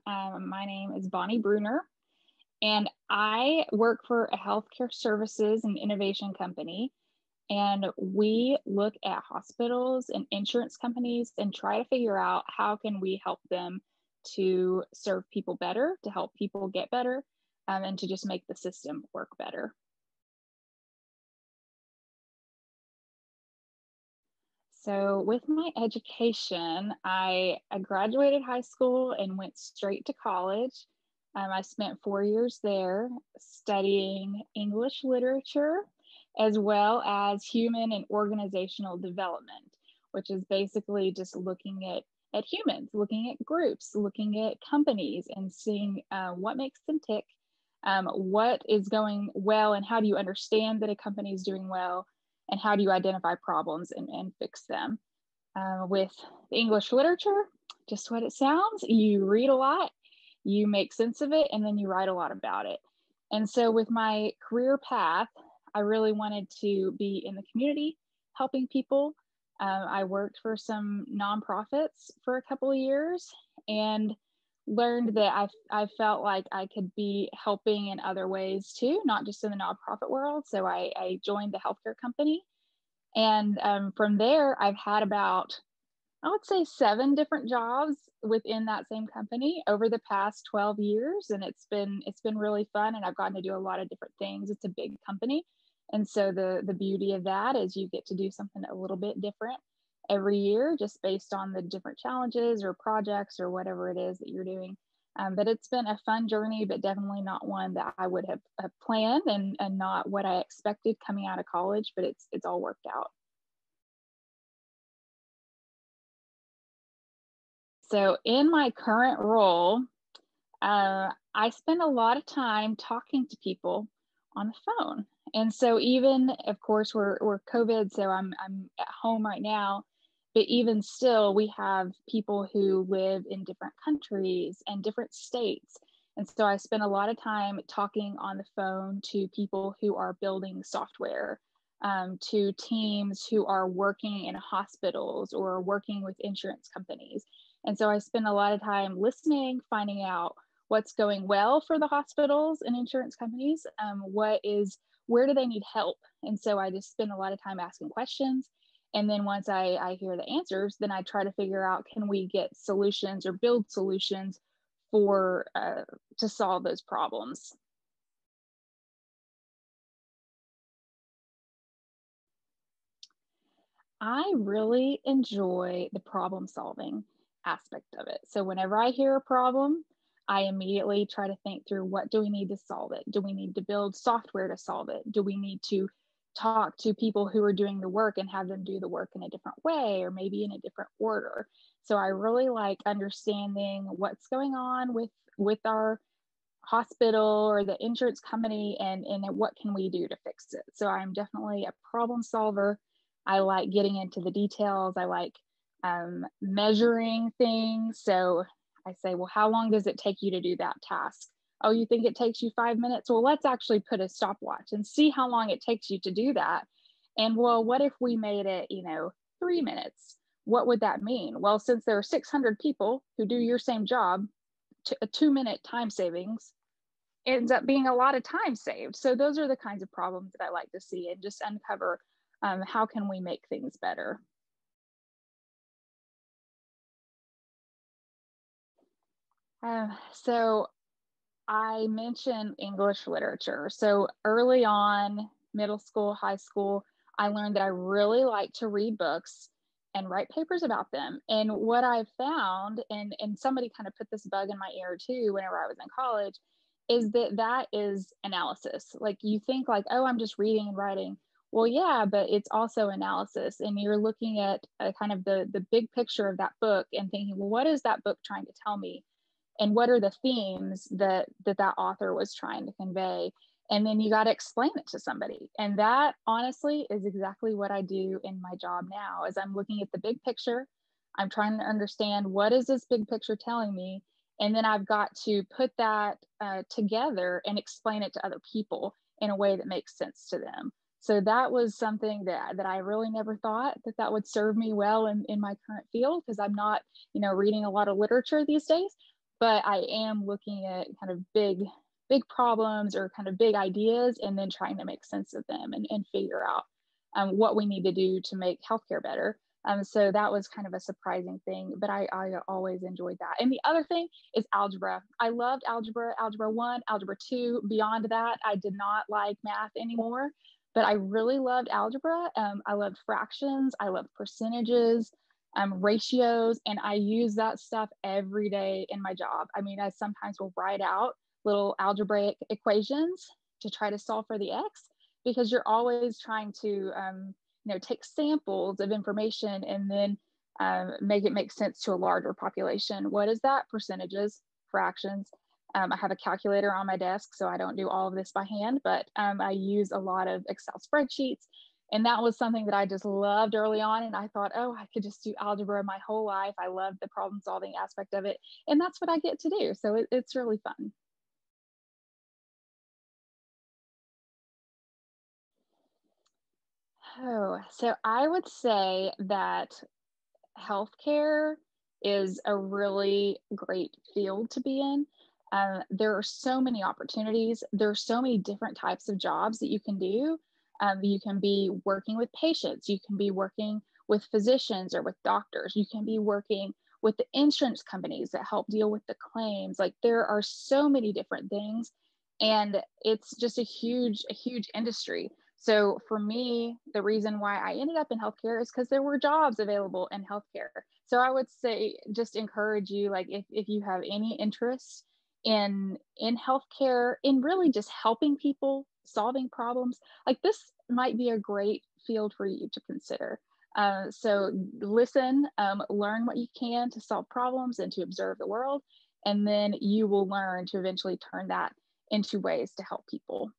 My name is Bonnie Bruner, and I work for a healthcare services and innovation company. And we look at hospitals and insurance companies and try to figure out how can we help them to serve people better, to help people get better, and to just make the system work better. So with my education, I graduated high school and went straight to college. I spent 4 years there studying English literature as well as human and organizational development, which is basically just looking at humans, looking at groups, looking at companies and seeing what makes them tick, what is going well, and how do you understand that a company is doing well, and how do you identify problems and fix them. With the English literature, just what it sounds, you read a lot, you make sense of it, and then you write a lot about it. And so with my career path, I really wanted to be in the community, helping people. I worked for some nonprofits for a couple of years and learned that I felt like I could be helping in other ways too, not just in the nonprofit world. So I joined the healthcare company. And from there, I've had about, I would say, 7 different jobs within that same company over the past 12 years. And it's been really fun. And I've gotten to do a lot of different things. It's a big company. And so the beauty of that is you get to do something a little bit different every year, just based on the different challenges or projects or whatever it is that you're doing. But it's been a fun journey, but definitely not one that I would have planned and not what I expected coming out of college, but it's all worked out. So in my current role, I spend a lot of time talking to people on the phone. And so even, of course, we're COVID, so I'm at home right now, but even still, we have people who live in different countries and different states. And so I spend a lot of time talking on the phone to people who are building software, to teams who are working in hospitals or working with insurance companies. And so I spend a lot of time listening, finding out what's going well for the hospitals and insurance companies, where do they need help? And so I just spend a lot of time asking questions. And then once I hear the answers, then I try to figure out, can we get solutions or build solutions for to solve those problems? I really enjoy the problem solving aspect of it. So whenever I hear a problem, I immediately try to think through, what do we need to solve it? Do we need to build software to solve it? Do we need to talk to people who are doing the work and have them do the work in a different way or maybe in a different order? So I really like understanding what's going on with our hospital or the insurance company, and what can we do to fix it. So I'm definitely a problem solver. I like getting into the details. I like measuring things. So I say, well, how long does it take you to do that task? Oh, you think it takes you 5 minutes? Well, let's actually put a stopwatch and see how long it takes you to do that. And well, what if we made it, 3 minutes? What would that mean? Well, since there are 600 people who do your same job, a 2-minute time savings ends up being a lot of time saved. So those are the kinds of problems that I like to see and just uncover, how can we make things better. So I mentioned English literature. So early on, middle school, high school, I learned that I really like to read books and write papers about them. And what I found, and somebody kind of put this bug in my ear too whenever I was in college, is that is analysis. Like, you think like, oh, I'm just reading and writing. Well, yeah, but it's also analysis. And you're looking at kind of the big picture of that book and thinking, well, what is that book trying to tell me? And what are the themes that author was trying to convey? And then you got to explain it to somebody. And that honestly is exactly what I do in my job now. As I'm looking at the big picture, I'm trying to understand, what is this big picture telling me? And then I've got to put that together and explain it to other people in a way that makes sense to them. So that was something that I really never thought that would serve me well in my current field, because I'm not, reading a lot of literature these days. but I am looking at kind of big problems or kind of big ideas and then trying to make sense of them and figure out what we need to do to make healthcare better. So that was kind of a surprising thing, but I always enjoyed that. And the other thing is algebra. I loved algebra, algebra one, algebra two. Beyond that, I did not like math anymore, but I really loved algebra. I loved fractions, I loved percentages, ratios, and I use that stuff every day in my job. I mean, I sometimes will write out little algebraic equations to try to solve for the x, because you're always trying to take samples of information and then make it make sense to a larger population. What is that? Percentages, fractions. I have a calculator on my desk, so I don't do all of this by hand, but I use a lot of Excel spreadsheets. And that was something that I just loved early on. And I thought, oh, I could just do algebra my whole life. I love the problem solving aspect of it. And that's what I get to do. So it's really fun. Oh, so I would say that healthcare is a really great field to be in. There are so many opportunities. There are so many different types of jobs that you can do. You can be working with patients. You can be working with physicians or with doctors. You can be working with the insurance companies that help deal with the claims. Like there are so many different things, and it's just a huge industry. So for me, the reason why I ended up in healthcare is because there were jobs available in healthcare. So I would say just encourage you, like if you have any interest in healthcare, in really just helping people, solving problems, like this might be a great field for you to consider. So listen, learn what you can to solve problems and to observe the world, and then you will learn to eventually turn that into ways to help people.